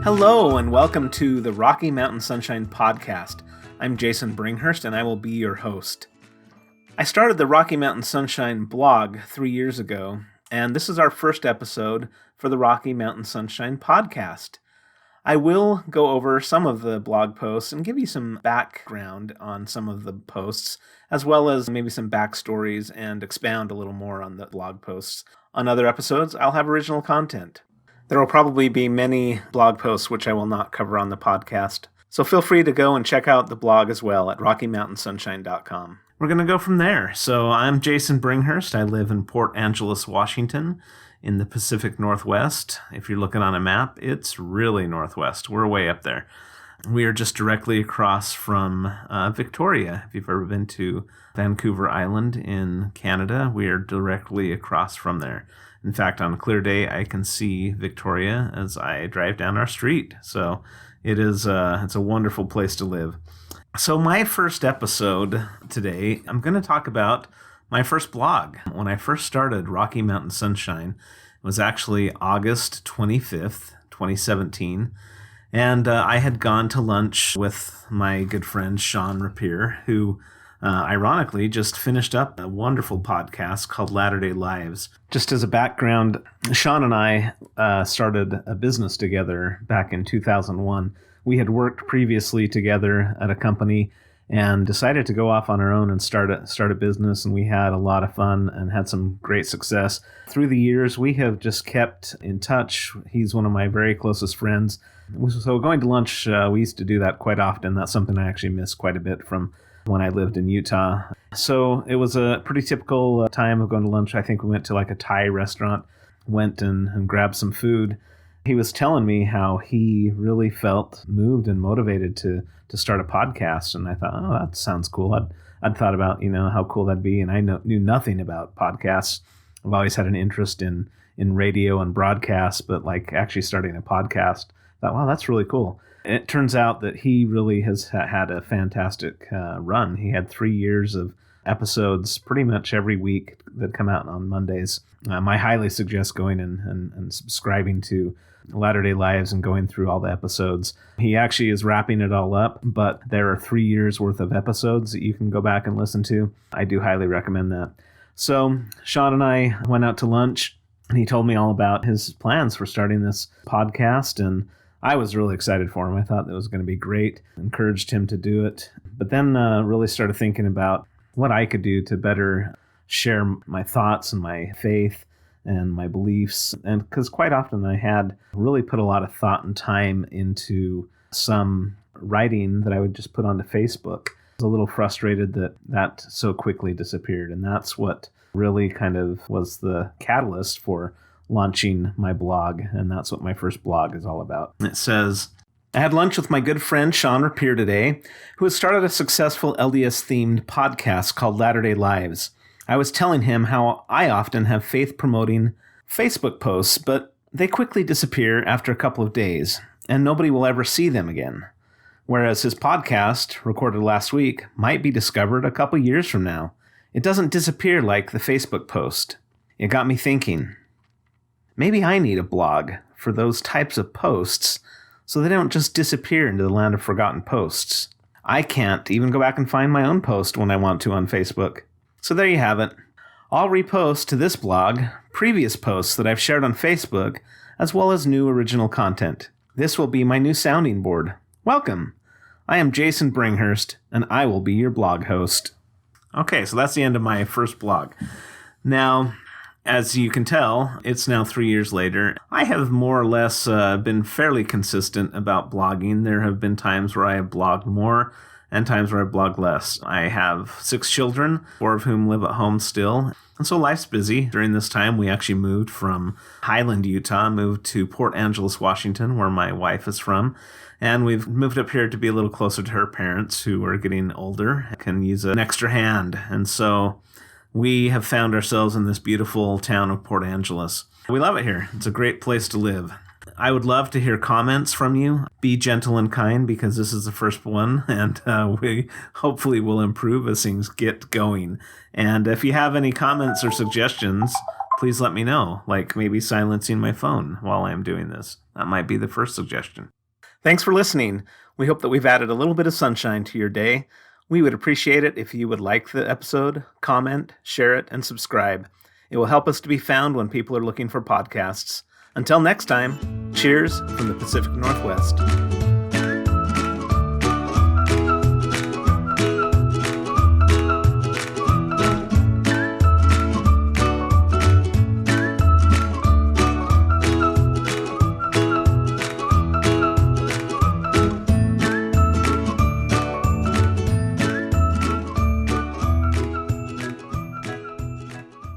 Hello and welcome to the Rocky Mountain Sunshine Podcast. I'm Jason Bringhurst and I will be your host. I started the Rocky Mountain Sunshine blog 3 years ago, and this is our first episode for the Rocky Mountain Sunshine Podcast. I will go over some of the blog posts and give you some background on some of the posts, as well as maybe some backstories and expound a little more on the blog posts. On other episodes, I'll have original content. There will probably be many blog posts which I will not cover on the podcast, so feel free to go and check out the blog as well at RockyMountainSunshine.com. We're going to go from there. So I'm Jason Bringhurst. I live in Port Angeles, Washington, in the Pacific Northwest. If you're looking on a map, it's really northwest. We're way up there. We are just directly across from Victoria. If you've ever been to Vancouver Island in Canada, we are directly across from there. In fact, on a clear day, I can see Victoria as I drive down our street. So it's a wonderful place to live. So my first episode today, I'm going to talk about my first blog. When I first started Rocky Mountain Sunshine, it was actually August 25th, 2017. And I had gone to lunch with my good friend Shawn Rapier, who ironically just finished up a wonderful podcast called Latter-day Lives. Just as a background, Shawn and I started a business together back in 2001. We had worked previously together at a company and decided to go off on our own and start a business, and we had a lot of fun and had some great success. Through the years, we have just kept in touch. He's one of my very closest friends. So going to lunch, we used to do that quite often. That's something I actually miss quite a bit from when I lived in Utah. So it was a pretty typical time of going to lunch. I think we went to like a Thai restaurant, went and grabbed some food. He was telling me how he really felt moved and motivated to start a podcast. And I thought, oh, that sounds cool. I'd thought about, how cool that'd be. And I knew nothing about podcasts. I've always had an interest in radio and broadcasts, but like actually starting a podcast, I thought, wow, that's really cool. It turns out that he really has had a fantastic run. He had 3 years of episodes pretty much every week that come out on Mondays. I highly suggest going and subscribing to Latter-day Lives and going through all the episodes. He actually is wrapping it all up, but there are 3 years worth of episodes that you can go back and listen to. I do highly recommend that. So Shawn and I went out to lunch, and he told me all about his plans for starting this podcast, and I was really excited for him. I thought that was going to be great. Encouraged him to do it. But then really started thinking about what I could do to better share my thoughts and my faith and my beliefs. And because quite often I had really put a lot of thought and time into some writing that I would just put onto Facebook. I was a little frustrated that so quickly disappeared. And that's what really kind of was the catalyst for launching my blog, and that's what my first blog is all about. It says, I had lunch with my good friend Shawn Rapier today, who has started a successful LDS-themed podcast called Latter-day Lives. I was telling him how I often have faith-promoting Facebook posts, but they quickly disappear after a couple of days, and nobody will ever see them again. Whereas his podcast, recorded last week, might be discovered a couple years from now. It doesn't disappear like the Facebook post. It got me thinking, maybe I need a blog for those types of posts so they don't just disappear into the land of forgotten posts. I can't even go back and find my own post when I want to on Facebook. So there you have it. I'll repost to this blog previous posts that I've shared on Facebook, as well as new original content. This will be my new sounding board. Welcome. I am Jason Bringhurst, and I will be your blog host. Okay, so that's the end of my first blog. Now, as you can tell, it's now 3 years later. I have more or less been fairly consistent about blogging. There have been times where I have blogged more and times where I blog less. I have 6 children, 4 of whom live at home still. And so life's busy. During this time, we actually moved from Highland, Utah, moved to Port Angeles, Washington, where my wife is from. And we've moved up here to be a little closer to her parents, who are getting older, can use an extra hand. And so we have found ourselves in this beautiful town of Port Angeles. We love it here. It's a great place to live. I would love to hear comments from you. Be gentle and kind, because this is the first one, and we hopefully will improve as things get going. And if you have any comments or suggestions, please let me know, like maybe silencing my phone while I'm doing this. That might be the first suggestion. Thanks for listening. We hope that we've added a little bit of sunshine to your day. We would appreciate it if you would like the episode, comment, share it, and subscribe. It will help us to be found when people are looking for podcasts. Until next time, cheers from the Pacific Northwest.